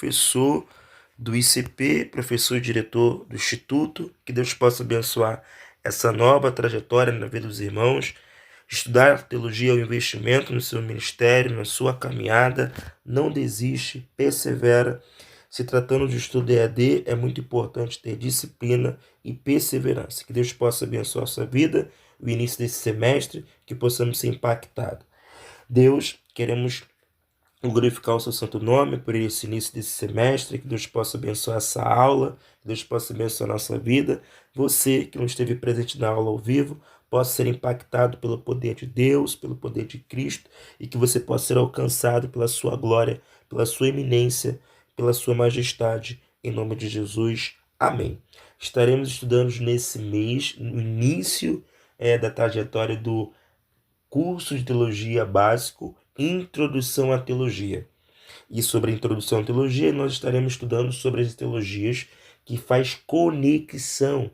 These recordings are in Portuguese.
professor do ICP, professor e diretor do Instituto. Que Deus possa abençoar essa nova trajetória na vida dos irmãos. Estudar teologia é um investimento no seu ministério, na sua caminhada. Não desiste, persevera. Se tratando de estudo EAD, é muito importante ter disciplina e perseverança. Que Deus possa abençoar a sua vida, o início desse semestre, que possamos ser impactados. Deus, queremos glorificar o seu santo nome por esse início desse semestre, que Deus possa abençoar essa aula, que Deus possa abençoar a nossa vida. Você que não esteve presente na aula ao vivo, possa ser impactado pelo poder de Deus, pelo poder de Cristo, e que você possa ser alcançado pela sua glória, pela sua eminência, pela sua majestade, em nome de Jesus. Amém. Estaremos estudando nesse mês, no início da trajetória do curso de teologia básico, Introdução à Teologia. E sobre a Introdução à Teologia, nós estaremos estudando sobre as teologias que faz conexão,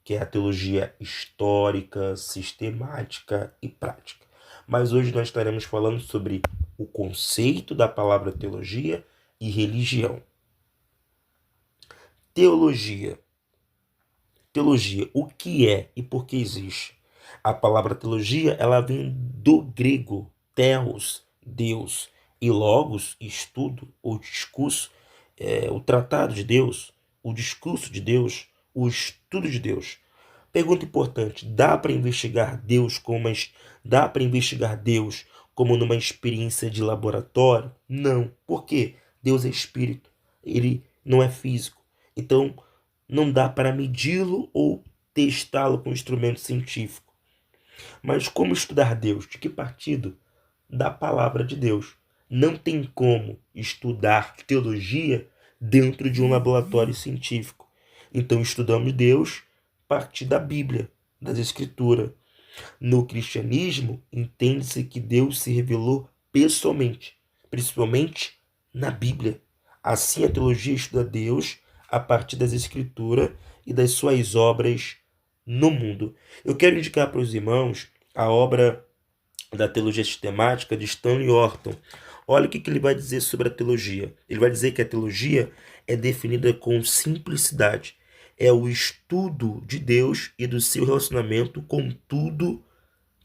que é a teologia histórica, sistemática e prática. Mas hoje nós estaremos falando sobre o conceito da palavra teologia e religião. Teologia. Teologia, o que é e por que existe? A palavra teologia, ela vem do grego theos, Deus, e logos, estudo ou discurso, o tratado de Deus, o discurso de Deus, o estudo de Deus. Pergunta importante: dá para investigar Deus como numa experiência de laboratório? Não. Por quê? Deus é espírito, ele não é físico. Então, não dá para medi-lo ou testá-lo com instrumento científico. Mas como estudar Deus? De que partido? Da palavra de Deus. Não tem como estudar teologia dentro de um laboratório científico. Então estudamos Deus a partir da Bíblia, das Escrituras. No cristianismo, entende-se que Deus se revelou pessoalmente, principalmente na Bíblia. Assim, a teologia estuda Deus a partir das Escrituras e das suas obras no mundo. Eu quero indicar para os irmãos a obra da teologia sistemática de Stanley Orton. Olha o que ele vai dizer sobre a teologia. Ele vai dizer que a teologia é definida com simplicidade. É o estudo de Deus e do seu relacionamento com tudo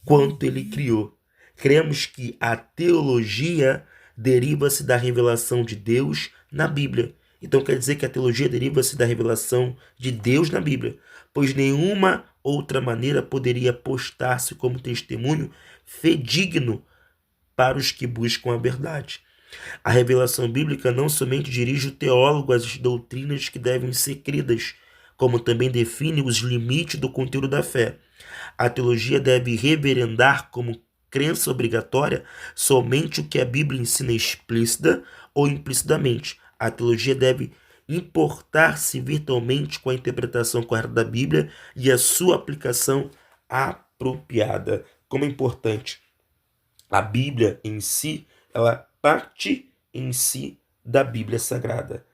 quanto ele criou. Cremos que a teologia deriva-se da revelação de Deus na Bíblia. Então quer dizer que a teologia deriva-se da revelação de Deus na Bíblia, pois nenhuma outra maneira poderia postar-se como testemunho fidedigno para os que buscam a verdade. A revelação bíblica não somente dirige o teólogo às doutrinas que devem ser cridas, como também define os limites do conteúdo da fé. A teologia deve reverendar como crença obrigatória somente o que a Bíblia ensina explícita ou implicitamente. A teologia deve importar-se virtualmente com a interpretação correta da Bíblia e a sua aplicação apropriada. Como é importante, a Bíblia em si, ela parte em si da Bíblia Sagrada.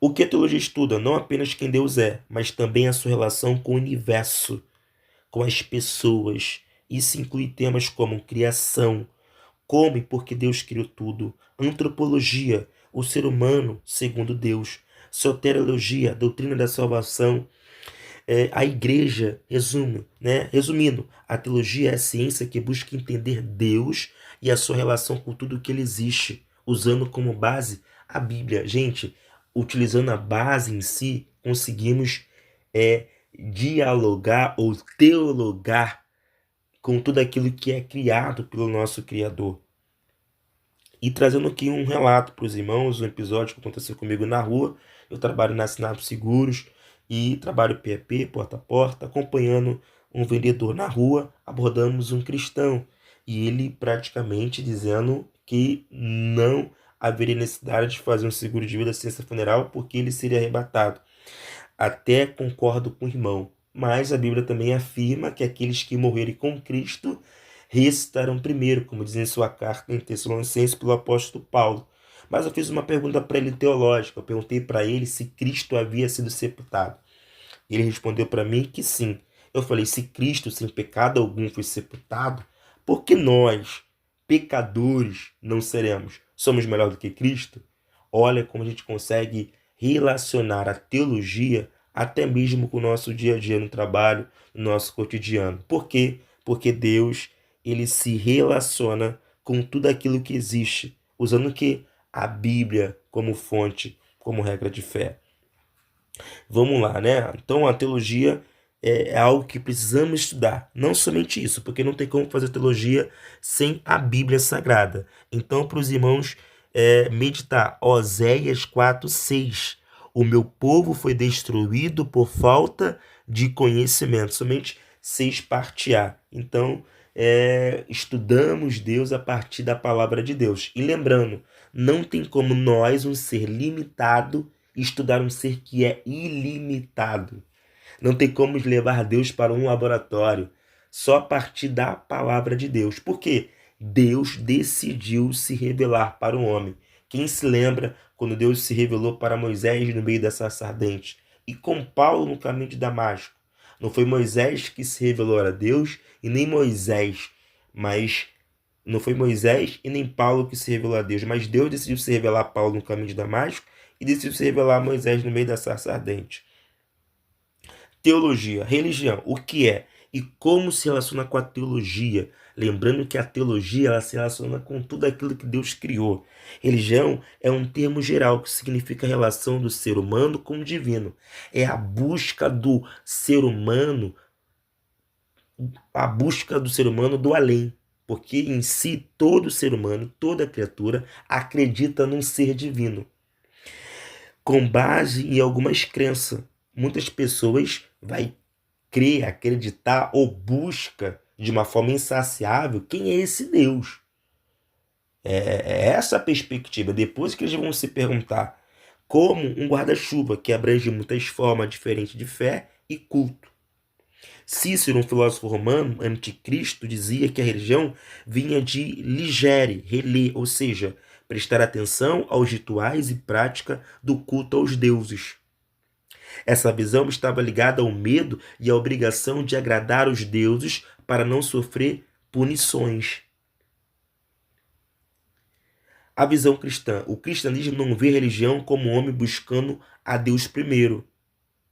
O que a teologia estuda? Não apenas quem Deus é, mas também a sua relação com o universo, com as pessoas. Isso inclui temas como criação, como e por que Deus criou tudo, antropologia, o ser humano segundo Deus, soteriologia, doutrina da salvação, a igreja. Resumindo, a teologia é a ciência que busca entender Deus e a sua relação com tudo que ele existe, usando como base a Bíblia. Gente, utilizando a base em si, conseguimos dialogar ou teologar com tudo aquilo que é criado pelo nosso Criador. E trazendo aqui um relato para os irmãos, um episódio que aconteceu comigo na rua. Eu trabalho na Sinap Seguros e trabalho PEP, porta a porta, acompanhando um vendedor na rua. Abordamos um cristão e ele praticamente dizendo que não haveria necessidade de fazer um seguro de vida assistência funeral porque ele seria arrebatado. Até concordo com o irmão, mas a Bíblia também afirma que aqueles que morrerem com Cristo ressuscitarão primeiro, como diz em sua carta em Tessalonicenses pelo apóstolo Paulo. Mas eu fiz uma pergunta para ele teológica. Eu perguntei para ele se Cristo havia sido sepultado. Ele respondeu para mim que sim. Eu falei: se Cristo sem pecado algum foi sepultado, por que nós, pecadores, não seremos? Somos melhor do que Cristo? Olha como a gente consegue relacionar a teologia até mesmo com o nosso dia a dia no trabalho, no nosso cotidiano. Por quê? Porque Deus, ele se relaciona com tudo aquilo que existe, usando o quê? A Bíblia como fonte, como regra de fé. Vamos lá, né? Então a teologia é algo que precisamos estudar. Não somente isso, porque não tem como fazer teologia sem a Bíblia Sagrada. Então, para os irmãos meditar, Oséias 4:6. O meu povo foi destruído por falta de conhecimento. Somente 6 parte A. Então, estudamos Deus a partir da palavra de Deus. E lembrando, não tem como nós, um ser limitado, estudar um ser que é ilimitado. Não tem como levar Deus para um laboratório. Só a partir da palavra de Deus. Por quê? Deus decidiu se revelar para o homem. Quem se lembra quando Deus se revelou para Moisés no meio da sarça ardente? E com Paulo no caminho de Damasco? Não foi Moisés que se revelou a Deus e nem Moisés, mas não foi Moisés e nem Paulo que se revelou a Deus, mas Deus decidiu se revelar a Paulo no caminho de Damasco e decidiu se revelar a Moisés no meio da sarça ardente. Teologia, religião, o que é e como se relaciona com a teologia? Lembrando que a teologia ela se relaciona com tudo aquilo que Deus criou. Religião é um termo geral que significa a relação do ser humano com o divino. É a busca do ser humano, do além. Porque em si todo ser humano, toda criatura acredita num ser divino. Com base em algumas crenças. Muitas pessoas vai crer, acreditar ou busca de uma forma insaciável quem é esse Deus. É essa a perspectiva. Depois que eles vão se perguntar como um guarda-chuva que abrange muitas formas diferentes de fé e culto. Cícero, um filósofo romano, anticristo, dizia que a religião vinha de ligere, reler, ou seja, prestar atenção aos rituais e prática do culto aos deuses. Essa visão estava ligada ao medo e à obrigação de agradar os deuses para não sofrer punições. A visão cristã. O cristianismo não vê a religião como um homem buscando a Deus primeiro,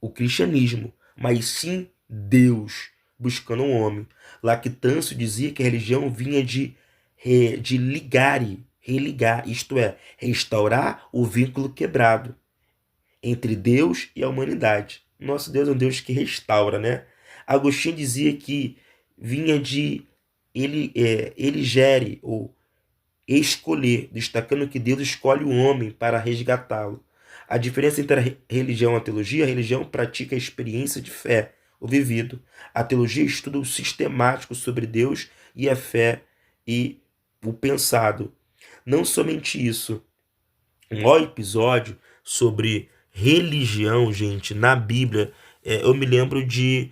o cristianismo, mas sim Deus buscando um homem. Lactâncio dizia que a religião vinha de religar, isto é, restaurar o vínculo quebrado entre Deus e a humanidade. Nosso Deus é um Deus que restaura, né? Agostinho dizia que vinha de eligere ou escolher, destacando que Deus escolhe o homem para resgatá-lo. A diferença entre a religião e a religião pratica a experiência de fé, o vivido. A teologia estuda o sistemático sobre Deus e a fé e o pensado. Não somente isso. Um maior episódio sobre religião, gente, na Bíblia, eu me lembro de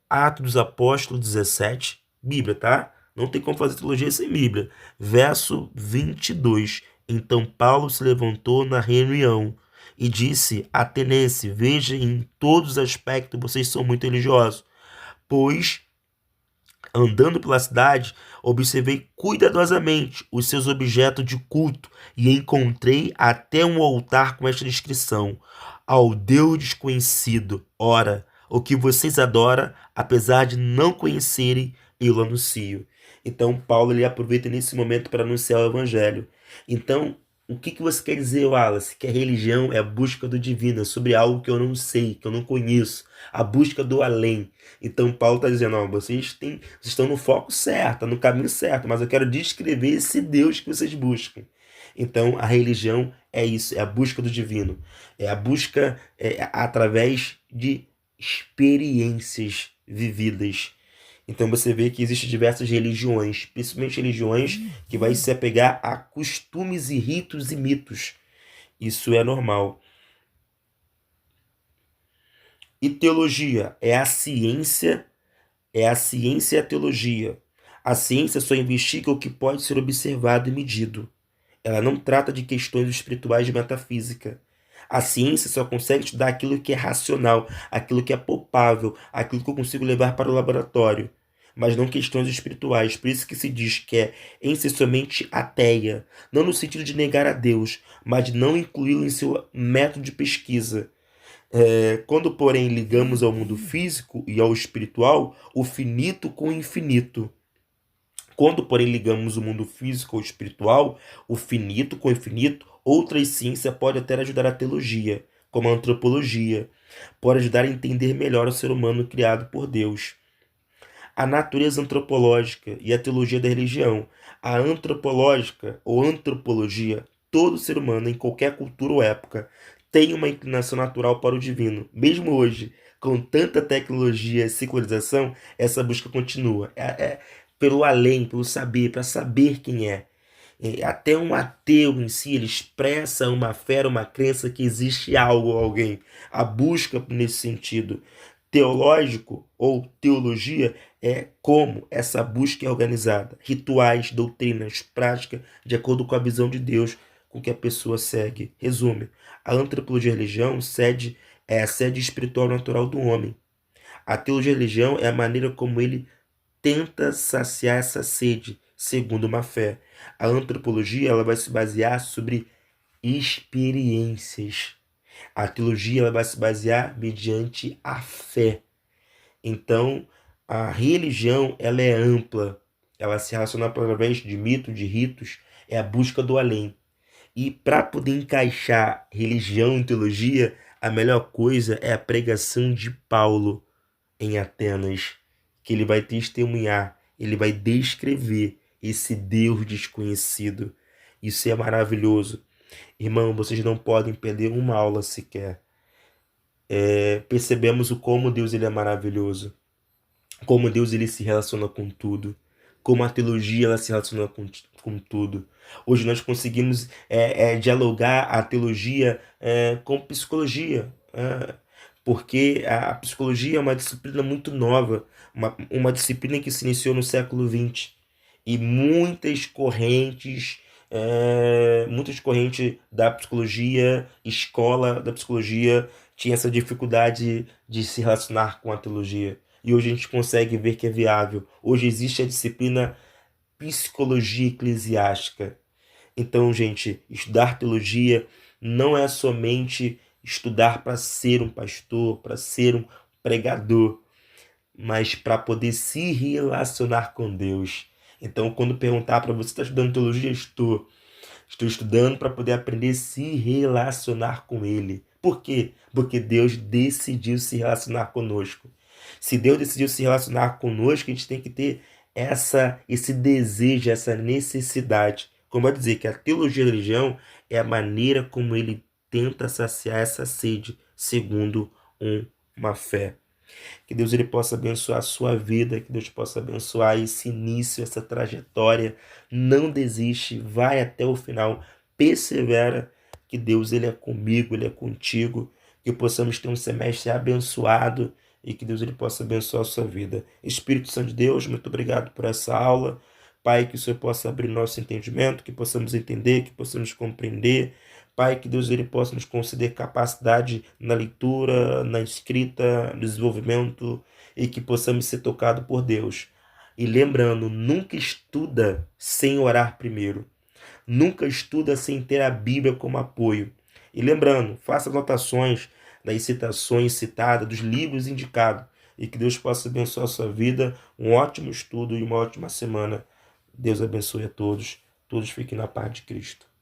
Atos dos Apóstolos 17, Bíblia, tá? Não tem como fazer teologia sem Bíblia. Verso 22. Então Paulo se levantou na reunião e disse: Atenense, veja em todos os aspectos vocês são muito religiosos, pois andando pela cidade, observei cuidadosamente os seus objetos de culto e encontrei até um altar com esta inscrição: Ao Deus desconhecido. Ora, o que vocês adoram, apesar de não conhecerem, eu anuncio. Então, Paulo ele aproveita nesse momento para anunciar o evangelho. Então, o que você quer dizer, Wallace? Que a religião é a busca do divino, é sobre algo que eu não sei, que eu não conheço, a busca do além. Então Paulo está dizendo, ó, vocês estão no foco certo, no caminho certo, mas eu quero descrever esse Deus que vocês buscam. Então a religião é isso, é a busca do divino, é a busca através de experiências vividas. Então você vê que existem diversas religiões, principalmente religiões que vai se apegar a costumes e ritos e mitos. Isso é normal. E teologia é a ciência e a teologia. A ciência só investiga o que pode ser observado e medido. Ela não trata de questões espirituais de metafísica. A ciência só consegue estudar aquilo que é racional, aquilo que é palpável, aquilo que eu consigo levar para o laboratório. mas não questões espirituais. Por isso que se diz que é essencialmente ateia, não no sentido de negar a Deus, mas de não incluí-lo em seu método de pesquisa. Quando, porém, ligamos ao mundo físico e ao espiritual, o finito com o infinito. Quando, porém, ligamos o mundo físico ao espiritual, o finito com o infinito, outra ciência pode até ajudar a teologia, como a antropologia, pode ajudar a entender melhor o ser humano criado por Deus. A natureza antropológica e a teologia da religião. A antropológica ou antropologia, todo ser humano em qualquer cultura ou época tem uma inclinação natural para o divino. Mesmo hoje, com tanta tecnologia e secularização, essa busca continua. Pelo além, pelo saber, para saber quem é. Até um ateu em si, ele expressa uma fé, uma crença que existe algo ou alguém. A busca nesse sentido teológico ou teologia é como essa busca é organizada. Rituais, doutrinas, prática, de acordo com a visão de Deus com que a pessoa segue. Resume, a antropologia e a religião é a sede espiritual natural do homem. A teologia e a religião é a maneira como ele tenta saciar essa sede, segundo uma fé. A antropologia ela vai se basear sobre experiências. A teologia ela vai se basear mediante a fé. Então, a religião ela é ampla. Ela se relaciona através de mitos, de ritos, é a busca do além. E para poder encaixar religião e teologia, a melhor coisa é a pregação de Paulo em Atenas, que ele vai testemunhar, ele vai descrever esse Deus desconhecido. Isso é maravilhoso. Irmão, vocês não podem perder uma aula sequer. Percebemos o como Deus ele é maravilhoso, como Deus ele se relaciona com tudo, como a teologia ela se relaciona com tudo. Hoje nós conseguimos dialogar a teologia com psicologia, porque a psicologia é uma disciplina muito nova, uma disciplina que se iniciou no século XX e muitas correntes da psicologia, escola da psicologia, tinha essa dificuldade de se relacionar com a teologia. E hoje a gente consegue ver que é viável. Hoje existe a disciplina psicologia eclesiástica. Então, gente, estudar teologia não é somente estudar para ser um pastor, para ser um pregador, mas para poder se relacionar com Deus. Então, quando perguntar para você, está estudando teologia? Estou estudando para poder aprender a se relacionar com Ele. Por quê? Porque Deus decidiu se relacionar conosco. Se Deus decidiu se relacionar conosco, a gente tem que ter esse desejo, essa necessidade. Como eu dizer que a teologia da religião é a maneira como ele tenta saciar essa sede, segundo uma fé. Que Deus ele possa abençoar a sua vida, que Deus possa abençoar esse início, essa trajetória. Não desiste, vai até o final, persevera, que Deus ele é comigo, ele é contigo, que possamos ter um semestre abençoado e que Deus ele possa abençoar a sua vida. Espírito Santo de Deus, muito obrigado por essa aula. Pai, que o Senhor possa abrir nosso entendimento, que possamos entender, que possamos compreender. Pai, que Deus ele possa nos conceder capacidade na leitura, na escrita, no desenvolvimento e que possamos ser tocados por Deus. E lembrando, nunca estuda sem orar primeiro. Nunca estuda sem ter a Bíblia como apoio. E lembrando, faça anotações das citações citadas, dos livros indicados. E que Deus possa abençoar a sua vida, um ótimo estudo e uma ótima semana. Deus abençoe a todos. Todos fiquem na paz de Cristo.